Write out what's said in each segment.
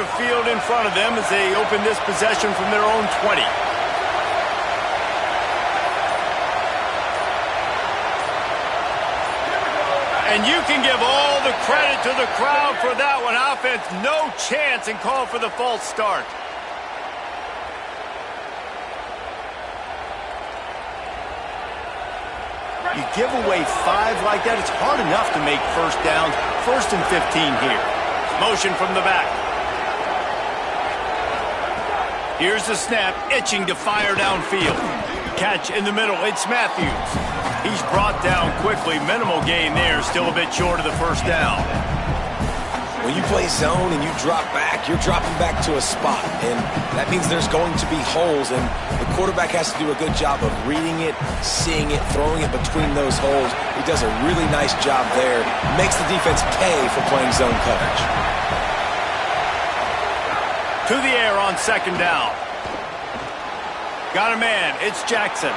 of field in front of them as they open this possession from their own 20. And you can give all the credit to the crowd for that one. Offense, no chance, and call for the false start. You give away 5 like that, it's hard enough to make first downs. 1st and 15 here. Motion from the back. Here's the snap, itching to fire downfield. Catch in the middle, it's Matthews. He's brought down quickly. Minimal gain there, still a bit short of the first down. When you play zone and you drop back, you're dropping back to a spot, and that means there's going to be holes, and the quarterback has to do a good job of reading it, seeing it, throwing it between those holes. He does a really nice job there. Makes the defense pay for playing zone coverage. To the air on 2nd down. Got a man, it's Jackson.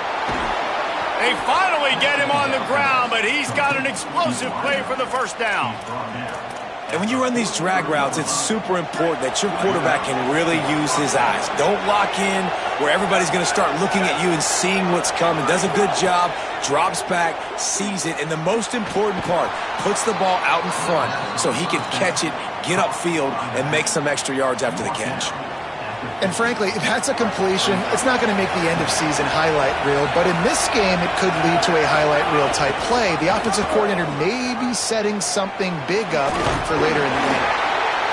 They finally get him on the ground, but he's got an explosive play for the first down. And when you run these drag routes, it's super important that your quarterback can really use his eyes. Don't lock in where everybody's going to start looking at you and seeing what's coming. Does a good job, drops back, sees it, and the most important part, puts the ball out in front so he can catch it, get upfield, and make some extra yards after the catch. And frankly, if that's a completion, it's not going to make the end-of-season highlight reel, but in this game, it could lead to a highlight reel type play. The offensive coordinator may be setting something big up for later in the game.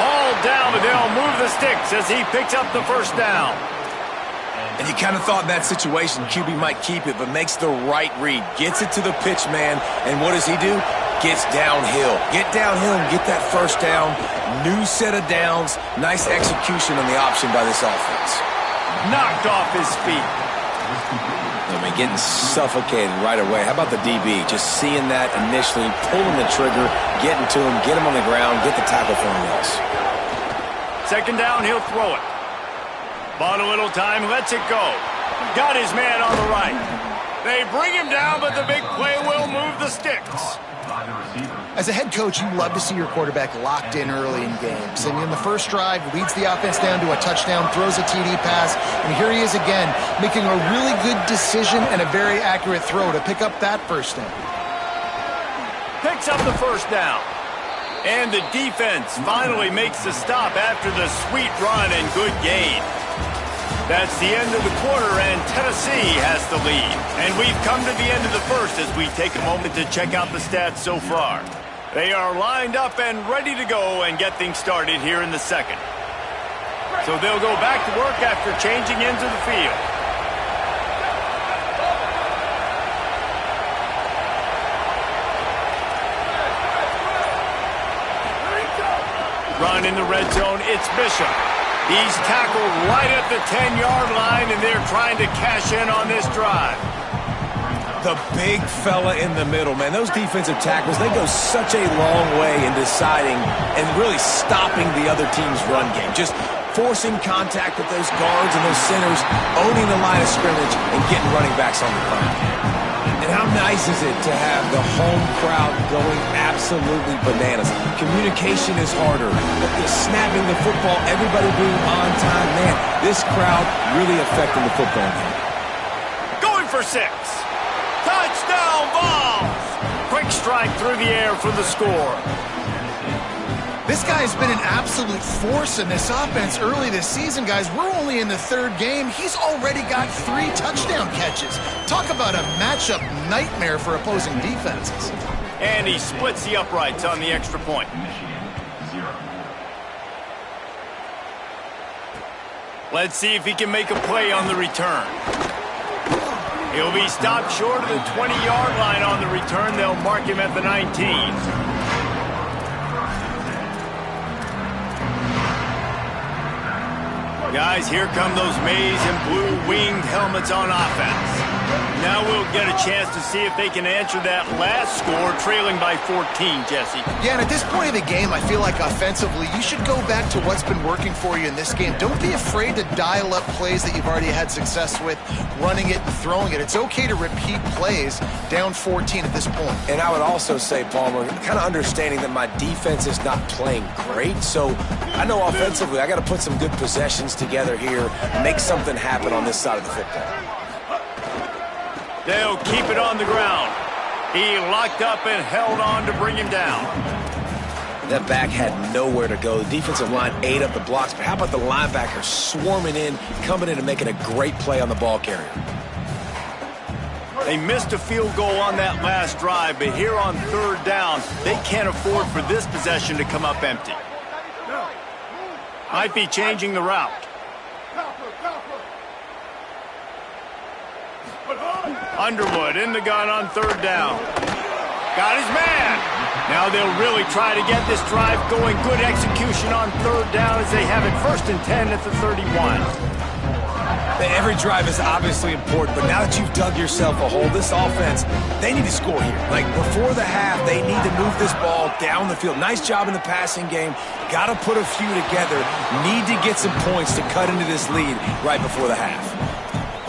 All down, but they'll move the sticks as he picks up the first down. And you kind of thought in that situation QB might keep it, but makes the right read. Gets it to the pitch man, and what does he do? Gets downhill. Get downhill and get that first down. New set of downs. Nice execution on the option by this offense. Knocked off his feet. I mean, getting suffocated right away. How about the DB? Just seeing that initially, pulling the trigger, getting to him, get him on the ground, get the tackle for him else. 2nd down, he'll throw it. Bought a little time, lets it go. Got his man on the right. They bring him down, but the big play will move the sticks. As a head coach, you love to see your quarterback locked in early in games. And in the first drive, leads the offense down to a touchdown, throws a TD pass, and here he is again, making a really good decision and a very accurate throw to pick up that first down. Picks up the first down. And the defense finally makes the stop after the sweet run and good gain. That's the end of the quarter, and Tennessee has the lead. And we've come to the end of the first as we take a moment to check out the stats so far. They are lined up and ready to go and get things started here in the second. So they'll go back to work after changing into the field. Run in the red zone, it's Bishop. He's tackled right at the 10-yard line, and they're trying to cash in on this drive. The big fella in the middle, man. Those defensive tackles, they go such a long way in deciding and really stopping the other team's run game. Just forcing contact with those guards and those centers, owning the line of scrimmage, and getting running backs on the ground. And how nice is it to have the home crowd going absolutely bananas? Communication is harder. But the snapping the football, everybody being on time, man, this crowd really affecting the football game. Going for 6. Touchdown Vols! Quick strike through the air for the score. This guy's been an absolute force in this offense early this season, guys. We're only in the 3rd game. He's already got 3 touchdown catches. Talk about a matchup nightmare for opposing defenses. And he splits the uprights on the extra point. Let's see if he can make a play on the return. He'll be stopped short of the 20-yard line on the return. They'll mark him at the 19. Guys, here come those maize and blue winged helmets on offense. Now we'll get a chance to see if they can answer that last score, trailing by 14, Jesse. Yeah, and at this point of the game, I feel like offensively, you should go back to what's been working for you in this game. Don't be afraid to dial up plays that you've already had success with, running it and throwing it. It's okay to repeat plays down 14 at this point. And I would also say, Palmer, kind of understanding that my defense is not playing great, so I know offensively I got to put some good possessions together here, make something happen on this side of the football. They'll keep it on the ground. He locked up and held on to bring him down. That back had nowhere to go. The defensive line ate up the blocks, but how about the linebackers swarming in, coming in and making a great play on the ball carrier? They missed a field goal on that last drive, but here on third down, they can't afford for this possession to come up empty. Might be changing the route. Underwood in the gun on third down. Got his man. Now they'll really try to get this drive going. Good execution on third down as they have it 1st and 10 at the 31. Every drive is obviously important, but now that you've dug yourself a hole, this offense, they need to score here. Like before the half, they need to move this ball down the field. Nice job in the passing game. Got to put a few together. Need to get some points to cut into this lead right before the half.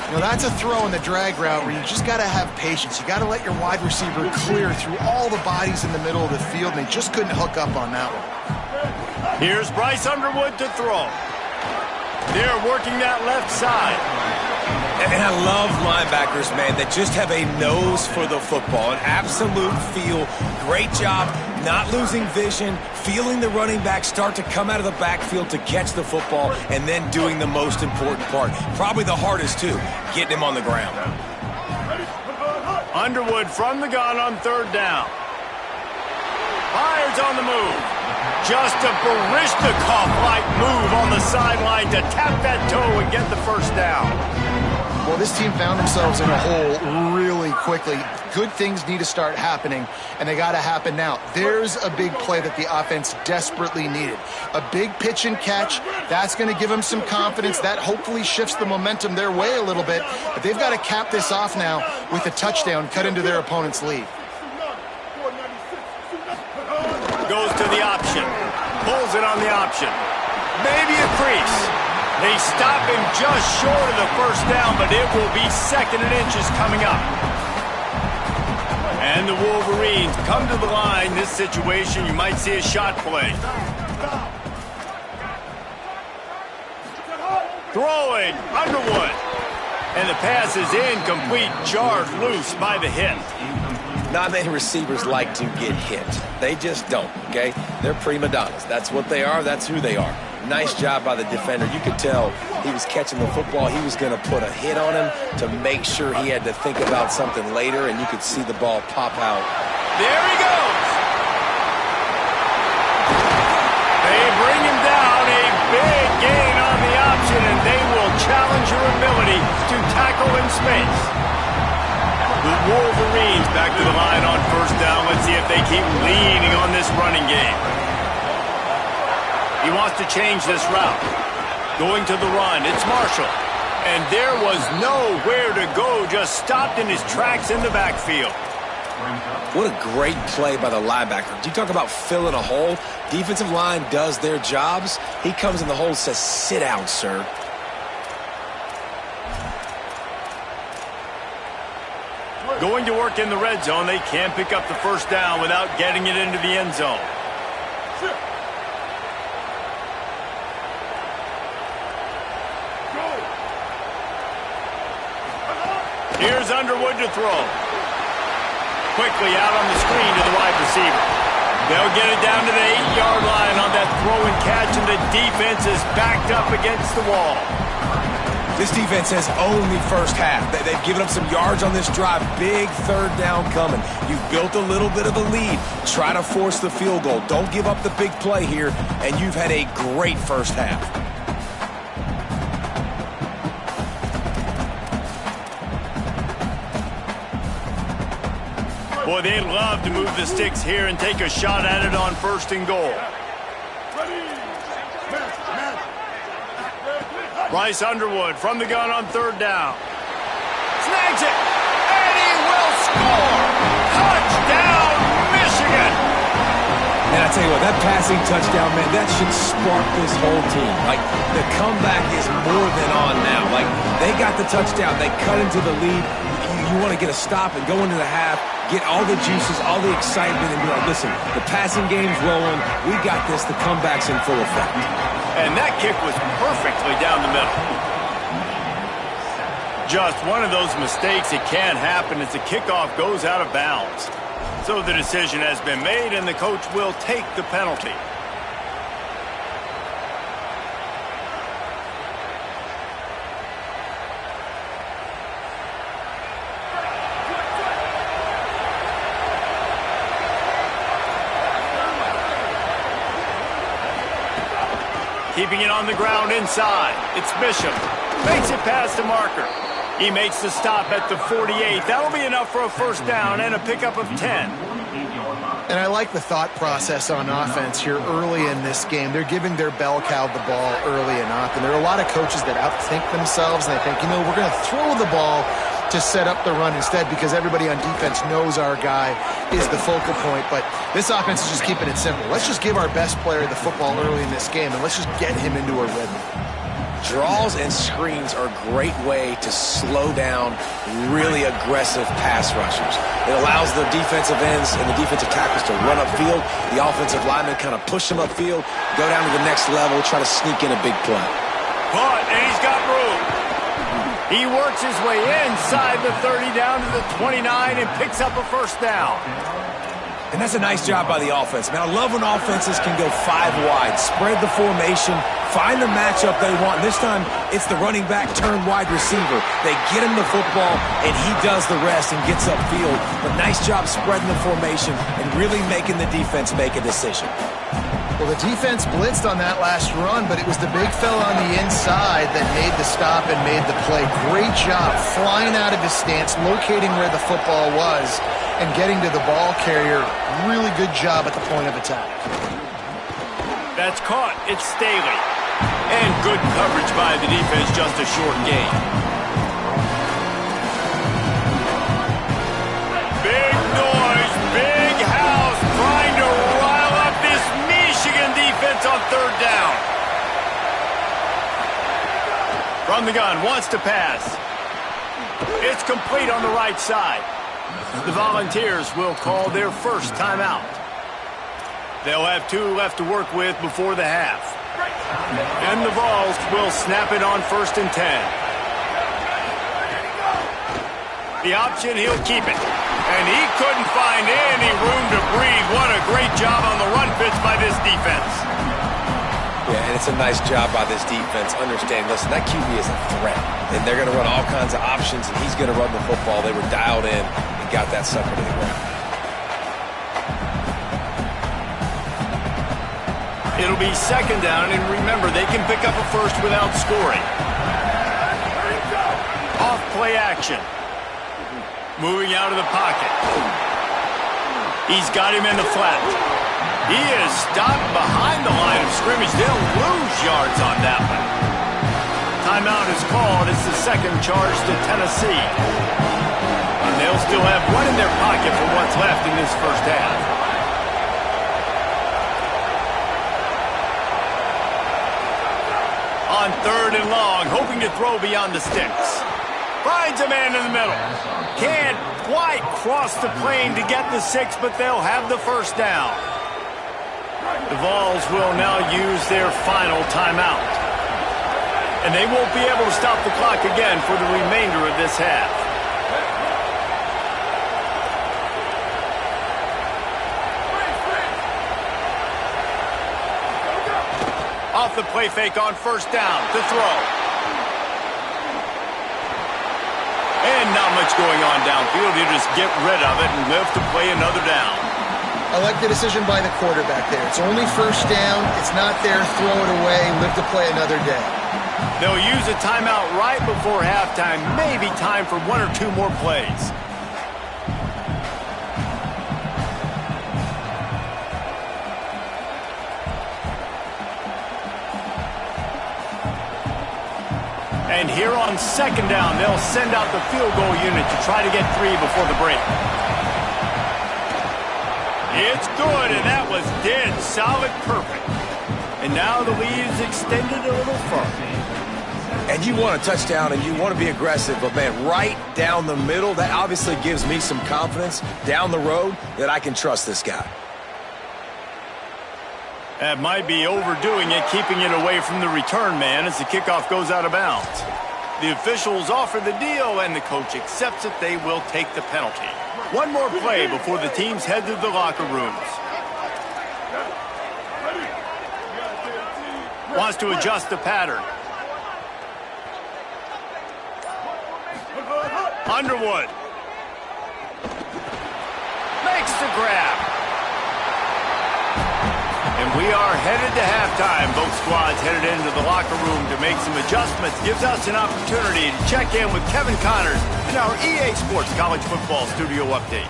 You know, that's a throw in the drag route where you just got to have patience. You got to let your wide receiver clear through all the bodies in the middle of the field, and they just couldn't hook up on that one. Here's Bryce Underwood to throw. They're working that left side. And I love linebackers, man, that just have a nose for the football, an absolute feel. Great job not losing vision, feeling the running back start to come out of the backfield to catch the football, and then doing the most important part. Probably the hardest, too, getting him on the ground. Underwood from the gun on third down. Byers on the move. Just a Baryshnikov-like move on the sideline to tap that toe and get the first down. Well, this team found themselves in a hole really quickly. Good things need to start happening, and they got to happen now. There's a big play that the offense desperately needed. A big pitch and catch. That's going to give them some confidence. That hopefully shifts the momentum their way a little bit. But they've got to cap this off now with a touchdown cut into their opponent's lead. Goes to the option. Pulls it on the option. Maybe a crease. They stop him just short of the first down, but it will be 2nd and inches coming up. And the Wolverines come to the line. This situation, you might see a shot play. Throwing, Underwood. And the pass is incomplete, jarred loose by the hit. Not many receivers like to get hit. They just don't, okay? They're prima donnas. That's what they are. That's who they are. Nice job by the defender. You could tell he was catching the football. He was going to put a hit on him to make sure he had to think about something later, and you could see the ball pop out. There he goes. They bring him down. A big gain on the option, and they will challenge your ability to tackle in space. The Wolverines back to the line on first down. Let's see if they keep leaning on this running game. He wants to change this route. Going to the run, it's Marshall. And there was nowhere to go, just stopped in his tracks in the backfield. What a great play by the linebacker. You talk about filling a hole. Defensive line does their jobs. He comes in the hole and says, sit down, sir. Going to work in the red zone. They can't pick up the first down without getting it into the end zone. Here's Underwood to throw. Quickly out on the screen to the wide receiver. They'll get it down to the 8-yard line on that throw and catch, and the defense is backed up against the wall. This defense has owned the first half. They've given up some yards on this drive. Big third down coming. You've built a little bit of a lead. Try to force the field goal. Don't give up the big play here, and you've had a great first half. Boy, they'd love to move the sticks here and take a shot at it on 1st and goal. Bryce Underwood from the gun on third down. Snags it. tell you what, that passing touchdown, man, that should spark this whole team. Like, the comeback is more than on now. Like, they got the touchdown. They cut into the lead. You want to get a stop and go into the half, get all the juices, all the excitement, and be like, listen, the passing game's rolling. We got this. The comeback's in full effect. And that kick was perfectly down the middle. Just one of those mistakes that can happen as the kickoff goes out of bounds. So the decision has been made, and the coach will take the penalty. Keeping it on the ground inside. It's Bishop. Makes it past the marker. He makes the stop at the 48. That'll be enough for a first down and a pickup of 10. And I like the thought process on offense here early in this game. They're giving their bell cow the ball early and often. There are a lot of coaches that outthink themselves, and they think, we're going to throw the ball to set up the run instead because everybody on defense knows our guy is the focal point. But this offense is just keeping it simple. Let's just give our best player the football early in this game, and let's just get him into a rhythm. Draws and screens are a great way to slow down really aggressive pass rushers. It allows the defensive ends and the defensive tackles to run upfield. The offensive linemen kind of push them upfield, go down to the next level, try to sneak in a big play. But, and he's got room. He works his way inside the 30 down to the 29 and picks up a first down. And that's a nice job by the offense. Man, I love when offenses can go 5 wide, spread the formation, find the matchup they want. This time, it's the running back turned wide receiver. They get him the football, and he does the rest and gets upfield. But nice job spreading the formation and really making the defense make a decision. Well, the defense blitzed on that last run, but it was the big fella on the inside that made the stop and made the play. Great job flying out of his stance, locating where the football was, and getting to the ball carrier. Really good job at the point of attack. That's caught. It's Staley. And good coverage by the defense, just a short gain. Big noise, big house, trying to rile up this Michigan defense on third down. From the gun, wants to pass. It's complete on the right side. The Volunteers will call their first timeout. They'll have 2 left to work with before the half. And the Vols will snap it on 1st and 10. The option, he'll keep it. And he couldn't find any room to breathe. What a great job on the run fits by this defense. Yeah, and it's a nice job by this defense. Understand, listen, that QB is a threat. And they're going to run all kinds of options, and he's going to run the football. They were dialed in and got that sucker to the ground. It'll be 2nd down, and remember, they can pick up a first without scoring. Off play action. Moving out of the pocket. He's got him in the flat. He is stopped behind the line of scrimmage. They'll lose yards on that one. Timeout is called. It's the 2nd charge to Tennessee. And they'll still have one in their pocket for what's left in this first half. On 3rd and long, hoping to throw beyond the sticks. Finds a man in the middle. Can't quite cross the plane to get the 6, but they'll have the first down. The Vols will now use their final timeout. And they won't be able to stop the clock again for the remainder of this half. Off the play fake on 1st down to throw. And not much going on downfield. You just get rid of it and live to play another down. I like the decision by the quarterback there. It's only 1st down. It's not there. Throw it away. Live to play another day. They'll use a timeout right before halftime. Maybe time for 1 or 2 more plays. And here on 2nd down, they'll send out the field goal unit to try to get 3 before the break. It's good, and that was dead solid perfect. And now the lead is extended a little further. And you want a touchdown and you want to be aggressive, but man, right down the middle, that obviously gives me some confidence down the road that I can trust this guy. That might be overdoing it, keeping it away from the return man as the kickoff goes out of bounds. The officials offer the deal, and the coach accepts it. They will take the penalty. One more play before the teams head to the locker rooms. Wants to adjust the pattern. Underwood makes the grab. And we are headed to halftime. Both squads headed into the locker room to make some adjustments. Gives us an opportunity to check in with Kevin Connors in our EA Sports College Football Studio Update.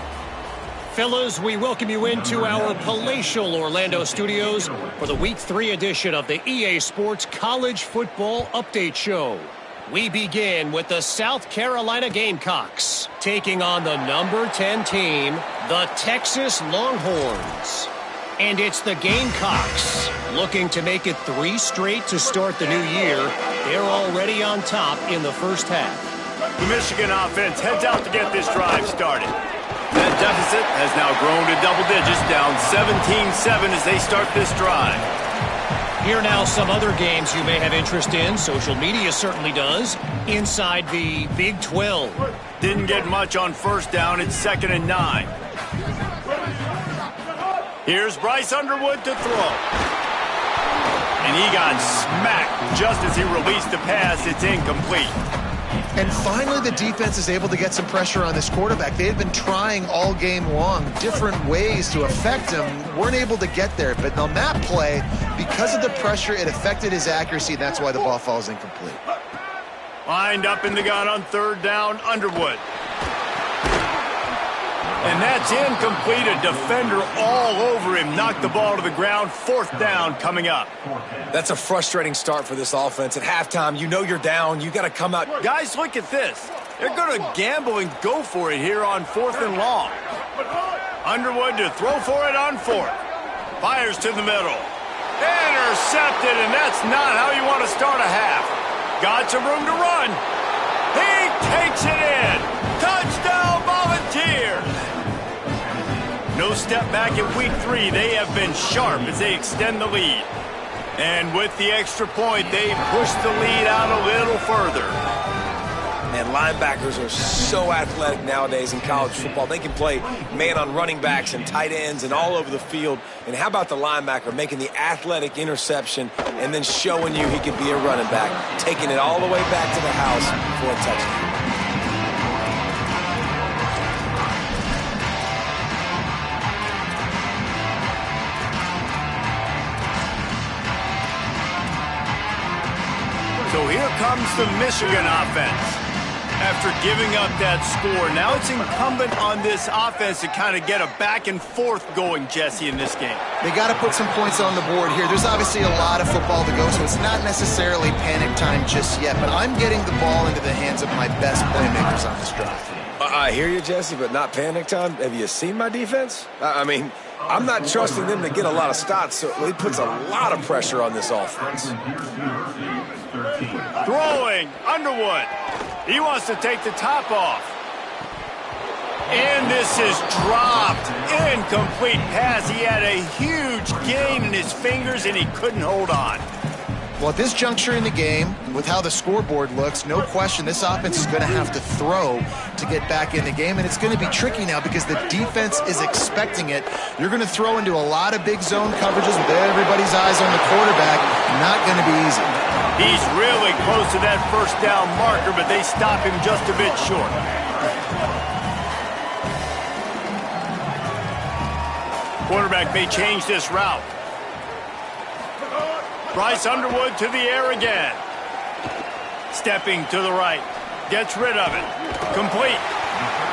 Fellas, we welcome you into our palatial Orlando studios for the Week 3 edition of the EA Sports College Football Update Show. We begin with the South Carolina Gamecocks taking on the number 10 team, the Texas Longhorns. And it's the Gamecocks looking to make it 3 straight to start the new year. They're already on top in the first half. The Michigan offense heads out to get this drive started. That deficit has now grown to double digits, down 17-7 as they start this drive. Here now some other games you may have interest in. Social media certainly does. Inside the Big 12. Didn't get much on first down. It's 2nd and 9. Here's Bryce Underwood to throw. And he got smacked just as he released the pass. It's incomplete. And finally, the defense is able to get some pressure on this quarterback. They had been trying all game long different ways to affect him. Weren't able to get there. But on that play, because of the pressure, it affected his accuracy. That's why the ball falls incomplete. Lined up in the gun on 3rd down, Underwood. And that's incomplete. A defender all over him. Knocked the ball to the ground. 4th down coming up. That's a frustrating start for this offense. At halftime, you know you're down. You got to come out. Guys, look at this. They're going to gamble and go for it here on 4th and long. Underwood to throw for it on 4th. Fires to the middle. Intercepted, and that's not how you want to start a half. Got some room to run. He takes it in. Touchdown, Volunteers. No step back in Week 3. They have been sharp as they extend the lead. And with the extra point, they push the lead out a little further. And linebackers are so athletic nowadays in college football. They can play man on running backs and tight ends and all over the field. And how about the linebacker making the athletic interception and then showing you he could be a running back, taking it all the way back to the house for a touchdown. So here comes the Michigan offense. After giving up that score, now it's incumbent on this offense to kind of get a back and forth going, Jesse, in this game. They got to put some points on the board here. There's obviously a lot of football to go, so it's not necessarily panic time just yet, but I'm getting the ball into the hands of my best playmakers on this drive. I hear you, Jesse, but not panic time. Have you seen my defense? I mean, I'm not trusting them to get a lot of stops, so it puts a lot of pressure on this offense. Throwing, Underwood. He wants to take the top off. And this is dropped. Incomplete pass. He had a huge gain in his fingers, and he couldn't hold on. Well, at this juncture in the game, with how the scoreboard looks, no question this offense is going to have to throw to get back in the game, and it's going to be tricky now because the defense is expecting it. You're going to throw into a lot of big zone coverages with everybody's eyes on the quarterback. Not going to be easy. He's really close to that first down marker, but they stop him just a bit short. Quarterback may change this route. Bryce Underwood to the air again. Stepping to the right. Gets rid of it. Complete.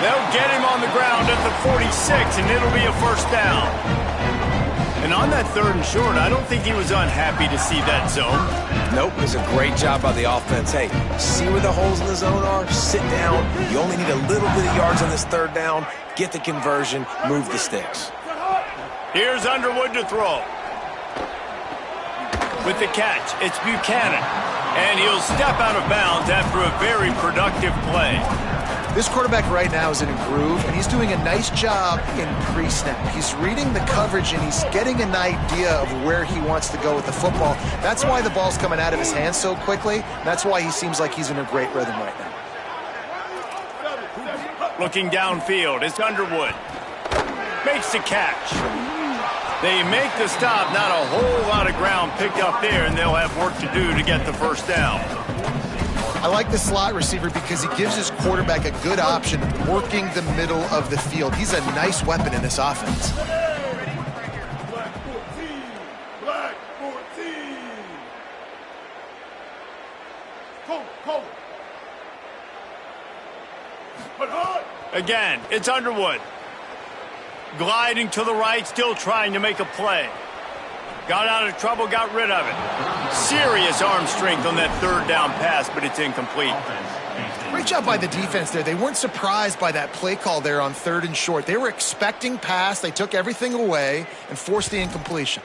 They'll get him on the ground at the 46, and it'll be a first down. And on that 3rd and short, I don't think he was unhappy to see that zone. Nope, it was a great job by the offense. Hey, see where the holes in the zone are? Sit down. You only need a little bit of yards on this 3rd down. Get the conversion. Move the sticks. Here's Underwood to throw. With the catch, it's Buchanan. And he'll step out of bounds after a very productive play. This quarterback right now is in a groove, and he's doing a nice job in pre-snap. He's reading the coverage, and he's getting an idea of where he wants to go with the football. That's why the ball's coming out of his hands so quickly. That's why he seems like he's in a great rhythm right now. Looking downfield, it's Underwood. Makes the catch. They make the stop. Not a whole lot of ground picked up there, and they'll have work to do to get the first down. I like the slot receiver because he gives his quarterback a good option working the middle of the field. He's a nice weapon in this offense. Black 14. Cole. Again, it's Underwood. Gliding to the right, still trying to make a play. Got out of trouble, got rid of it. Serious arm strength on that third down pass, but it's incomplete. Great job by the defense there. They weren't surprised by that play call there on 3rd and short. They were expecting pass. They took everything away and forced the incompletion.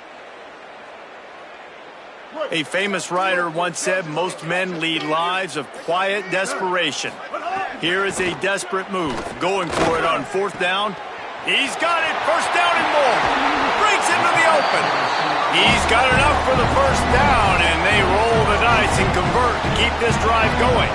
A famous writer once said, most men lead lives of quiet desperation. Here is a desperate move. Going for it on 4th down. He's got it. First down and more. Breaks into the open. He's got enough for the first down, and they roll the dice and convert to keep this drive going.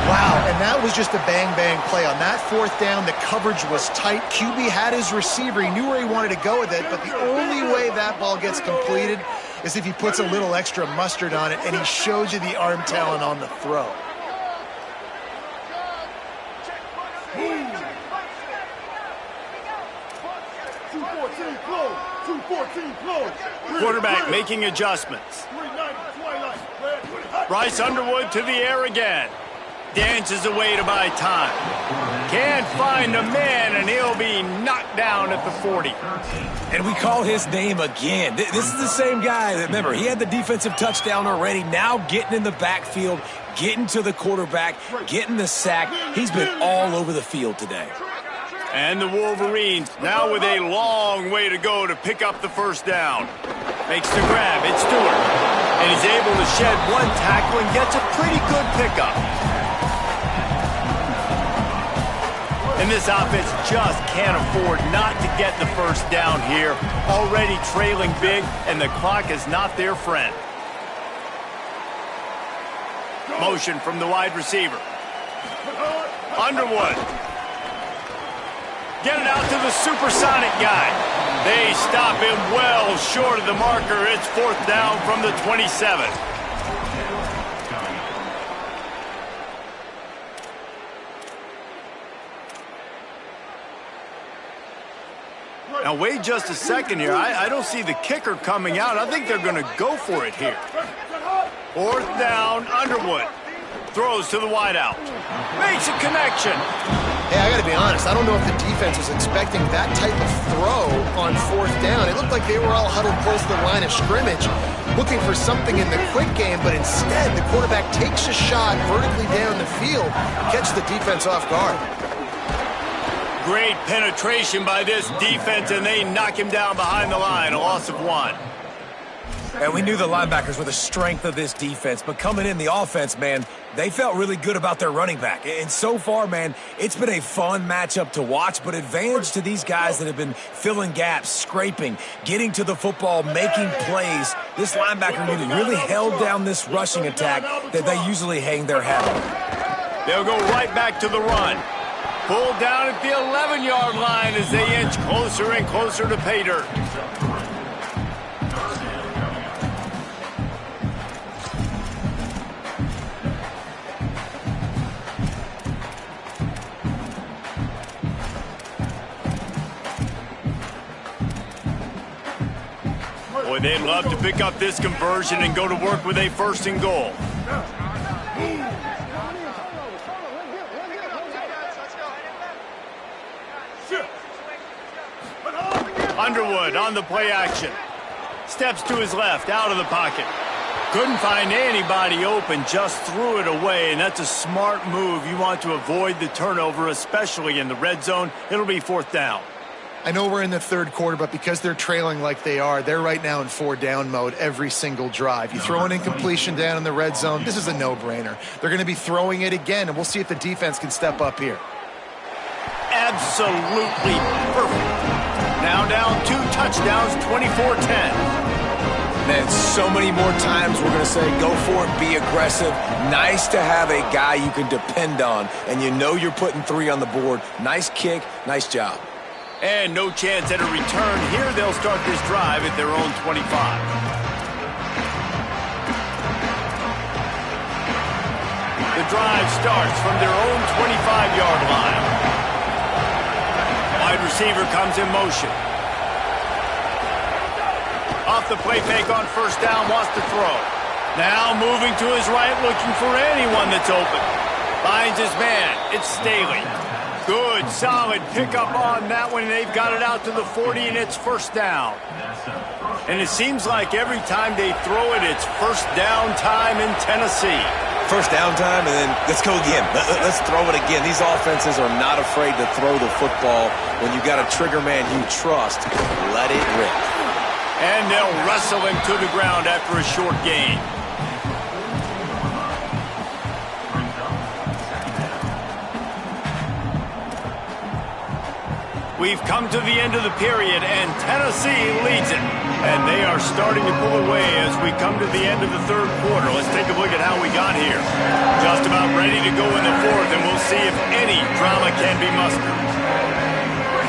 Wow, and that was just a bang-bang play. On that 4th down, the coverage was tight. QB had his receiver. He knew where he wanted to go with it, but the only way that ball gets completed is if he puts a little extra mustard on it, and he shows you the arm talent on the throw. Quarterback making adjustments. Bryce Underwood to the air again. Dances away to buy time. Can't find a man, and he'll be knocked down at the 40. And we call his name again. This is the same guy that, remember, he had the defensive touchdown already. Now getting in the backfield, getting to the quarterback, getting the sack. He's been all over the field today. And the Wolverines now with a long way to go to pick up the first down. Makes the grab. It's Stewart. And he's able to shed one tackle and gets a pretty good pickup. And this offense just can't afford not to get the first down here. Already trailing big, and the clock is not their friend. Motion from the wide receiver. Underwood. Get it out to the supersonic guy. They stop him well short of the marker. It's 4th down from the 27. Now, wait just a second here. I don't see the kicker coming out. I think they're going to go for it here. 4th down, Underwood. Throws to the wideout. Makes a connection. Hey, I got to be honest. I don't know if the defense was expecting that type of throw on 4th down. It looked like they were all huddled close to the line of scrimmage, looking for something in the quick game, but instead the quarterback takes a shot vertically down the field, catches the defense off guard. Great penetration by this defense, and they knock him down behind the line. A loss of 1. And we knew the linebackers were the strength of this defense, but coming in the offense, man, they felt really good about their running back. And so far, man, it's been a fun matchup to watch, but advantage to these guys that have been filling gaps, scraping, getting to the football, making plays. This linebacker unit really held down this rushing attack that they usually hang their hat on. They'll go right back to the run. Pulled down at the 11-yard line as they inch closer and closer to pay dirt. Boy, they'd love to pick up this conversion and go to work with a 1st and goal. Underwood on the play action. Steps to his left, out of the pocket. Couldn't find anybody open, just threw it away, and that's a smart move. You want to avoid the turnover, especially in the red zone. It'll be 4th down. I know we're in the third quarter, but because they're trailing like they are, they're right now in 4-down mode every single drive. You throw an incompletion down in the red zone, this is a no-brainer. They're going to be throwing it again, and we'll see if the defense can step up here. Absolutely perfect. Now down 2 touchdowns, 24-10. Man, so many more times we're going to say, go for it, be aggressive. Nice to have a guy you can depend on, and you know you're putting 3 on the board. Nice kick, nice job. And no chance at a return. Here they'll start this drive at their own 25. The drive starts from their own 25-yard line. Wide receiver comes in motion. Off the play fake on first down, wants to throw. Now moving to his right, looking for anyone that's open. Finds his man. It's Staley. Good, solid pickup on that one. They've got it out to the 40, and it's first down. And it seems like every time they throw it, it's first down time in Tennessee. First down time, and then let's go again. Let's throw it again. These offenses are not afraid to throw the football. When you got a trigger man you trust, let it rip. And they'll wrestle him to the ground after a short gain. We've come to the end of the period, and Tennessee leads it. And they are starting to pull away as we come to the end of the third quarter. Let's take a look at how we got here. Just about ready to go in the fourth, and we'll see if any drama can be mustered.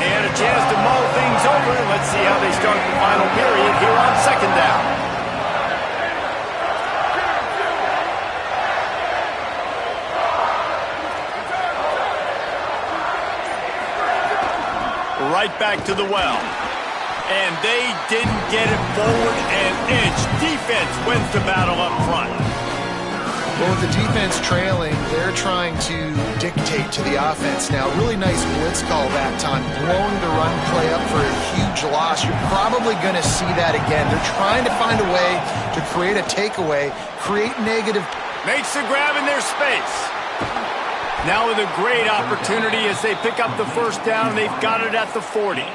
And a chance to mull things over. Let's see how they start the final period here on second down. Right back to the well. And they didn't get it forward an inch. Defense wins the battle up front. Well, with the defense trailing, they're trying to dictate to the offense now. Really nice blitz call that time, blowing the run play up for a huge loss. You're probably going to see that again. They're trying to find a way to create a takeaway, create negative. Makes the grab in their space. Now with a great opportunity as they pick up the first down. They've got it at the 40.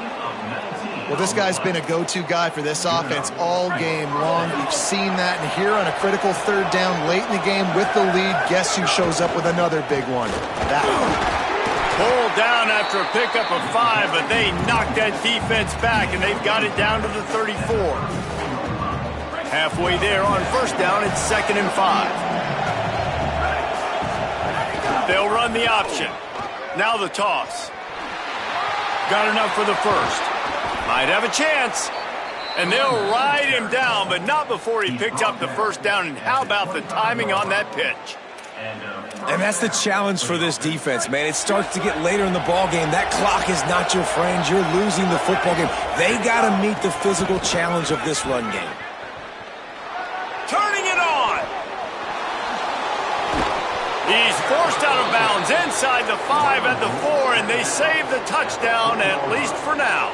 Well, this guy's been a go-to guy for this offense all game long. We've seen that, and here on a critical third down late in the game with the lead, guess who shows up with another big one? That one. Pulled down after a pickup of 5, but they knocked that defense back, and they've got it down to the 34. Halfway there on first down, it's 2nd and 5. They'll run the option. Now the toss. Got enough for the first. Might have a chance. And they'll ride him down, but not before he picks up the first down. And how about the timing on that pitch? And that's the challenge for this defense, man. It starts to get later in the ball game. That clock is not your friend. You're losing the football game. They got to meet the physical challenge of this run game. Turning it on. He's forced out of bounds inside the 5 and the 4, and they save the touchdown, at least for now.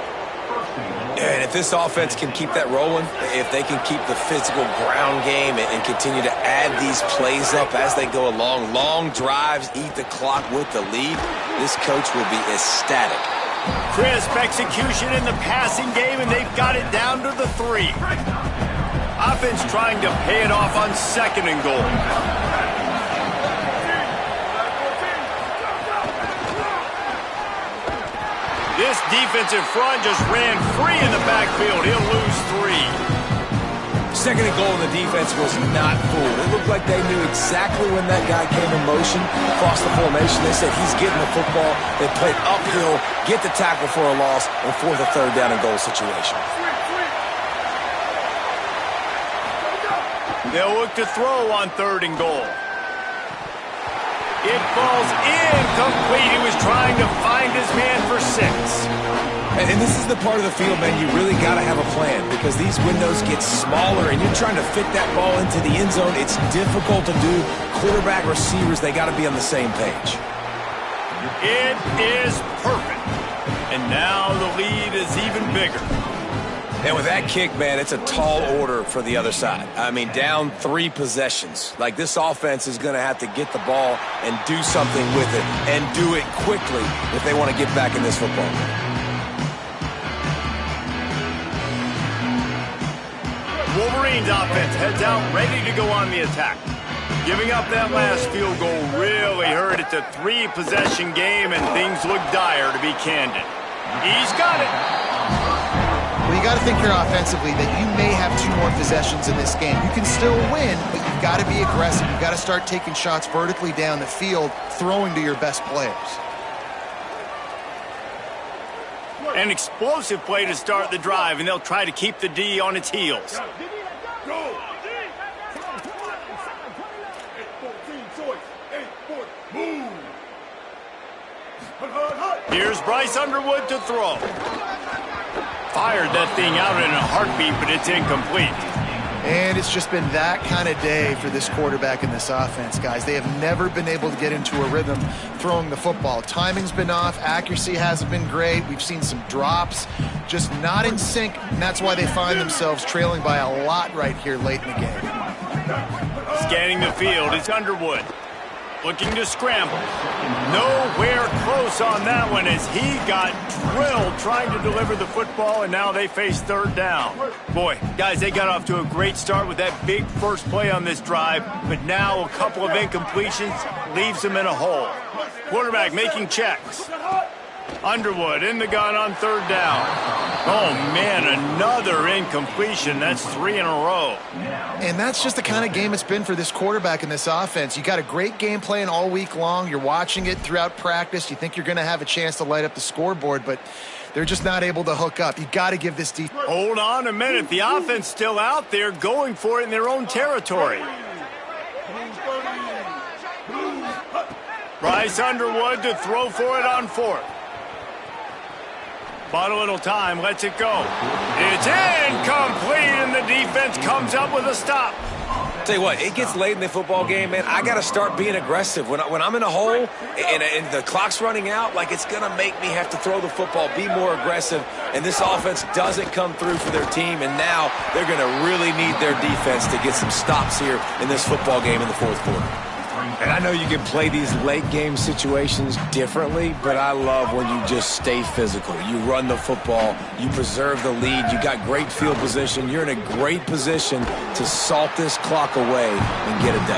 And if this offense can keep that rolling, if they can keep the physical ground game and continue to add these plays up as they go along, long drives, eat the clock with the lead, this coach will be ecstatic. Crisp execution in the passing game, and they've got it down to the 3. Offense trying to pay it off on 2nd and goal. This defensive front just ran free in the backfield. He'll lose 3. 2nd and goal, the defense was not fooled. It looked like they knew exactly when that guy came in motion, across the formation. They said he's getting the football. They played uphill, get the tackle for a loss, and force a 3rd down and goal situation. They'll look to throw on 3rd and goal. It falls incomplete. He was trying to find his man for 6. And this is the part of the field, man, you really got to have a plan because these windows get smaller and you're trying to fit that ball into the end zone. It's difficult to do. Quarterback, receivers, they got to be on the same page. It is perfect. And now the lead is even bigger. And with that kick, man, it's a tall order for the other side. I mean, down 3 possessions. Like, this offense is going to have to get the ball and do something with it and do it quickly if they want to get back in this football game. Wolverines offense heads out ready to go on the attack. Giving up that last field goal really hurt. It's a 3-possession game, and things look dire, to be candid. He's got it. Well, you got to think here offensively that you may have 2 more possessions in this game. You can still win, but you've got to be aggressive. You've got to start taking shots vertically down the field, throwing to your best players. An explosive play to start the drive, and they'll try to keep the D on its heels. Go. 8-14 choice. 8-4. Move. Here's Bryce Underwood to throw. Fired that thing out in a heartbeat, but it's incomplete. And it's just been that kind of day for this quarterback in this offense, guys. They have never been able to get into a rhythm throwing the football. Timing's been off. Accuracy hasn't been great. We've seen some drops, just not in sync, and that's why they find themselves trailing by a lot right here late in the game. Scanning the field, it's Underwood. Looking to scramble. Nowhere close on that one as he got drilled trying to deliver the football, and now they face third down. Boy, guys, they got off to a great start with that big first play on this drive, but now a couple of incompletions leaves them in a hole. Quarterback making checks. Underwood in the gun on third down. Oh, man, another incompletion. That's 3 in a row. And that's just the kind of game it's been for this quarterback in this offense. You got a great game plan all week long. You're watching it throughout practice. You think you're going to have a chance to light up the scoreboard, but they're just not able to hook up. You got to give this defense. Hold on a minute. The offense still out there going for it in their own territory. Bryce Underwood to throw for it on 4th. Bought a little time, lets it go. It's incomplete, and the defense comes up with a stop. Tell you what, it gets late in the football game, man. I got to start being aggressive. When I'm in a hole and the clock's running out, like it's going to make me have to throw the football, be more aggressive, and this offense doesn't come through for their team, and now they're going to really need their defense to get some stops here in this football game in the 4th quarter. And I know you can play these late-game situations differently, but I love when you just stay physical. You run the football, you preserve the lead, you got great field position, you're in a great position to salt this clock away and get a W.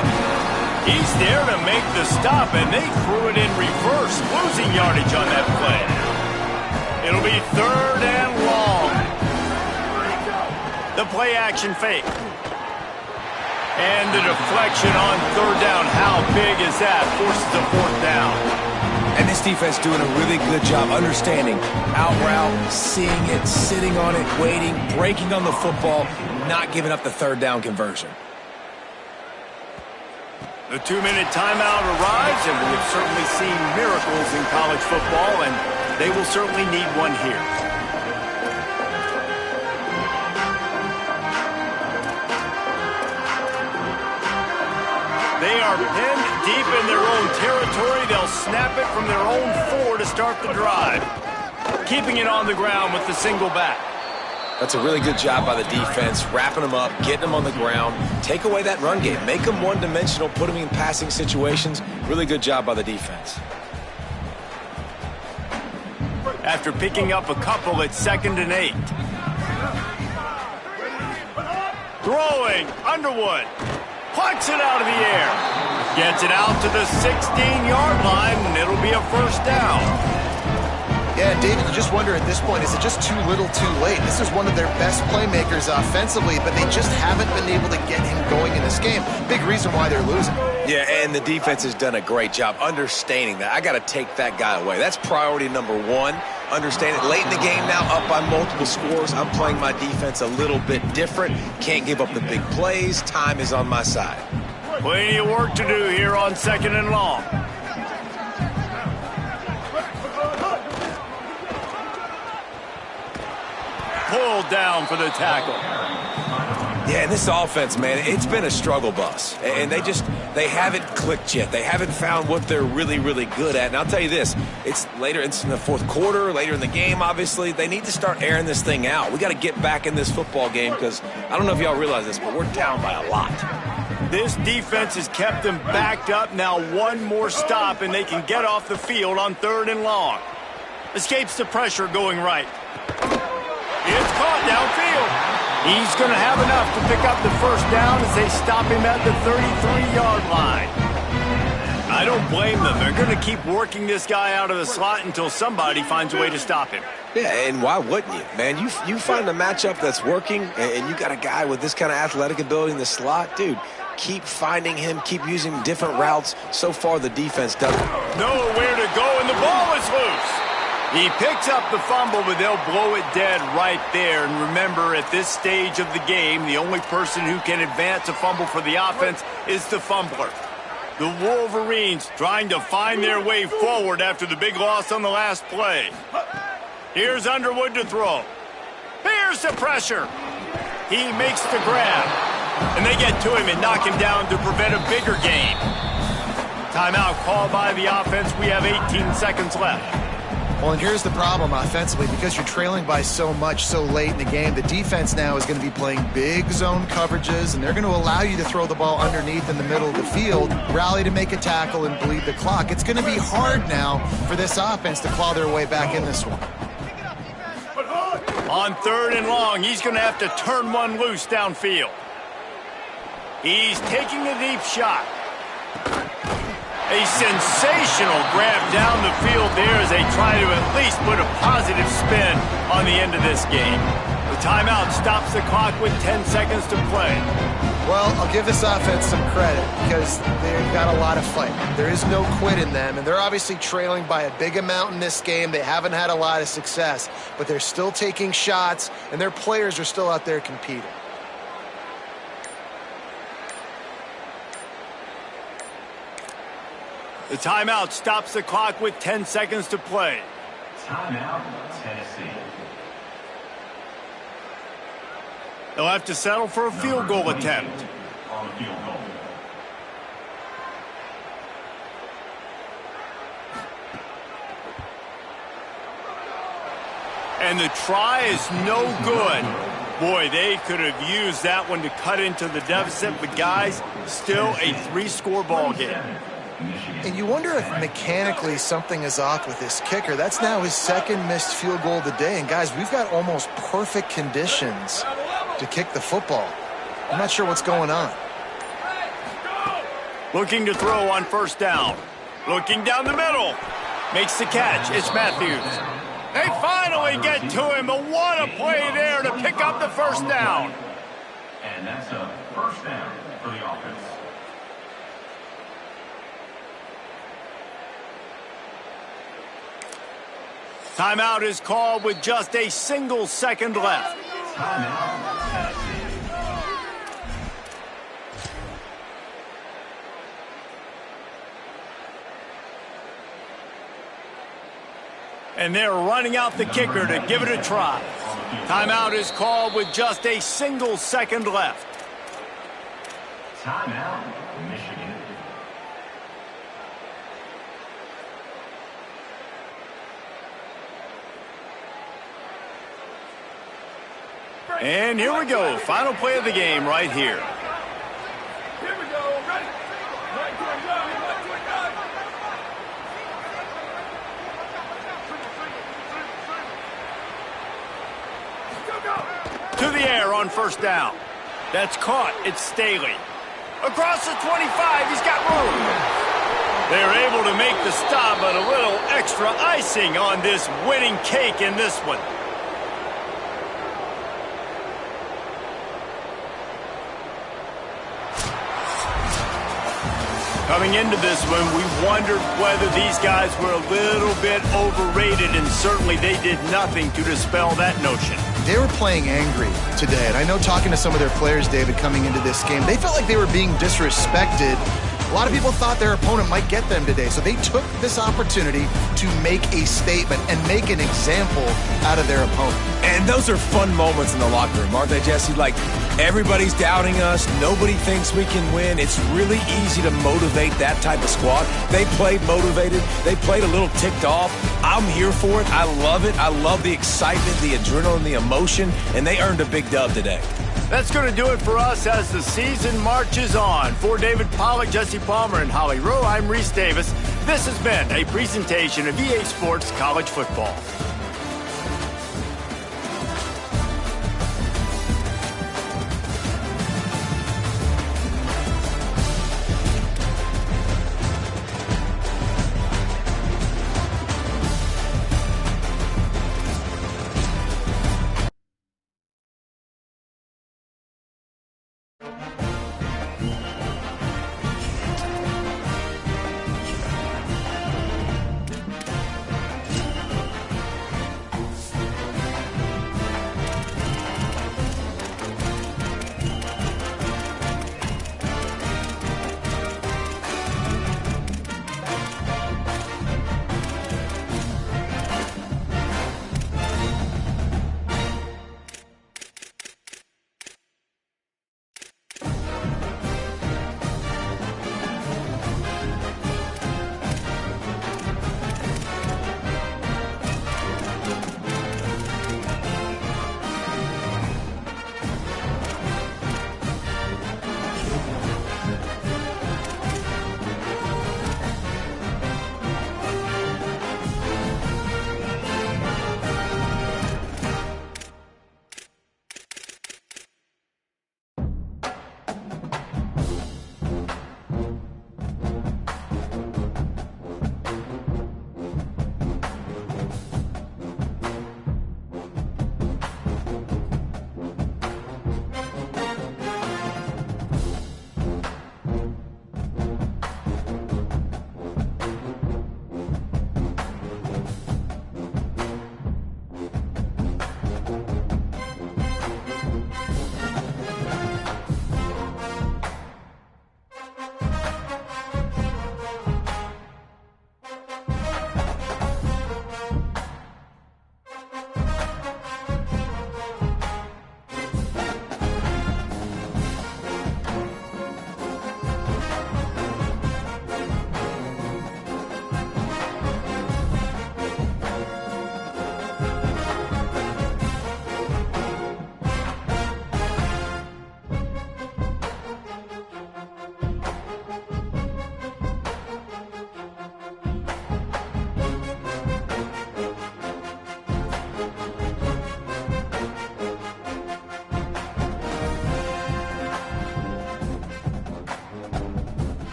He's there to make the stop, and they threw it in reverse, losing yardage on that play. It'll be 3rd and long. The play-action fake. And the deflection on 3rd down. How big is that? Forces a 4th down. And this defense doing a really good job understanding out route, seeing it, sitting on it, waiting, breaking on the football, not giving up the 3rd down conversion. The 2-minute timeout arrives, and we have certainly seen miracles in college football, and they will certainly need one here. They are pinned deep in their own territory. They'll snap it from their own 4 to start the drive. Keeping it on the ground with the single back. That's a really good job by the defense, wrapping them up, getting them on the ground. Take away that run game. Make them one-dimensional, put them in passing situations. Really good job by the defense. After picking up a couple, it's 2nd and 8. Throwing, Underwood. Plucks it out of the air. Gets it out to the 16-yard line, and it'll be a 1st down. Yeah, David, you just wonder at this point, is it just too little too late? This is one of their best playmakers offensively, but they just haven't been able to get him going in this game. Big reason why they're losing. Yeah, and the defense has done a great job understanding that. I got to take that guy away. That's priority number 1. Understand it. Late in the game now, up by multiple scores. I'm playing my defense a little bit different. Can't give up the big plays. Time is on my side. Plenty of work to do here on 2nd and long. Pulled down for the tackle. Yeah, and this offense, man, it's been a struggle bus. And they haven't clicked yet. They haven't found what they're really, really good at. And I'll tell you this, it's later, it's in the 4th quarter, later in the game, obviously. They need to start airing this thing out. We got to get back in this football game because I don't know if y'all realize this, but we're down by a lot. This defense has kept them backed up. Now 1 more stop, and they can get off the field on 3rd and long. Escapes the pressure going right. It's caught downfield. He's going to have enough to pick up the first down as they stop him at the 33-yard line. I don't blame them. They're going to keep working this guy out of the slot until somebody finds a way to stop him. Yeah, and why wouldn't you, man? You find a matchup that's working, and you got a guy with this kind of athletic ability in the slot, dude. Keep finding him, keep using different routes. So far, the defense doesn't. Nowhere to go, and the ball is loose. He picks up the fumble, but they'll blow it dead right there. And remember, at this stage of the game, the only person who can advance a fumble for the offense is the fumbler. The Wolverines trying to find their way forward after the big loss on the last play. Here's Underwood to throw. Here's the pressure. He makes the grab. And they get to him and knock him down to prevent a bigger gain. Timeout called by the offense. We have 18 seconds left. Well, and here's the problem offensively. Because you're trailing by so much so late in the game, the defense now is going to be playing big zone coverages, and they're going to allow you to throw the ball underneath in the middle of the field, rally to make a tackle, and bleed the clock. It's going to be hard now for this offense to claw their way back in this one. On 3rd and long, he's going to have to turn one loose downfield. He's taking a deep shot. A sensational grab down the field there as they try to at least put a positive spin on the end of this game. The timeout stops the clock with 10 seconds to play. Well, I'll give this offense some credit because they've got a lot of fight. There is no quit in them, and they're obviously trailing by a big amount in this game. They haven't had a lot of success, but they're still taking shots, and their players are still out there competing. The timeout stops the clock with 10 seconds to play. Timeout, Tennessee. They'll have to settle for a field goal attempt. On field goal. And the try is no good. Boy, they could have used that one to cut into the deficit, but guys, still a 3-score ball game. And you wonder if mechanically something is off with this kicker. That's now his second missed field goal of the day. And guys, we've got almost perfect conditions to kick the football. I'm not sure what's going on. Looking to throw on 1st down. Looking down the middle. Makes the catch. It's Matthews. They finally get to him, but what a play there to pick up the 1st down. And that's a 1st down for the offense. Timeout is called with just a single second left. Timeout, Tennessee. And they're running out the kicker to give it a try. Timeout is called with just a single second left. Timeout, Michigan. And here we go. Final play of the game right here. Here we go. Ready? Right to it, go. Right to it, go. To the air on 1st down. That's caught. It's Staley. Across the 25. He's got room. They're able to make the stop, but a little extra icing on this winning cake in this one. Coming into this one, we wondered whether these guys were a little bit overrated, and certainly they did nothing to dispel that notion. They were playing angry today, and I know talking to some of their players, David, coming into this game, they felt like they were being disrespected. A lot of people thought their opponent might get them today, so they took this opportunity to make a statement and make an example out of their opponent. And those are fun moments in the locker room, aren't they, Jesse? Like, everybody's doubting us. Nobody thinks we can win. It's really easy to motivate that type of squad. They played motivated. They played a little ticked off. I'm here for it. I love it. I love the excitement, the adrenaline, the emotion, and they earned a big dub today. That's going to do it for us as the season marches on. For David Pollack, Jesse Palmer, and Holly Rowe, I'm Reese Davis. This has been a presentation of EA Sports College Football.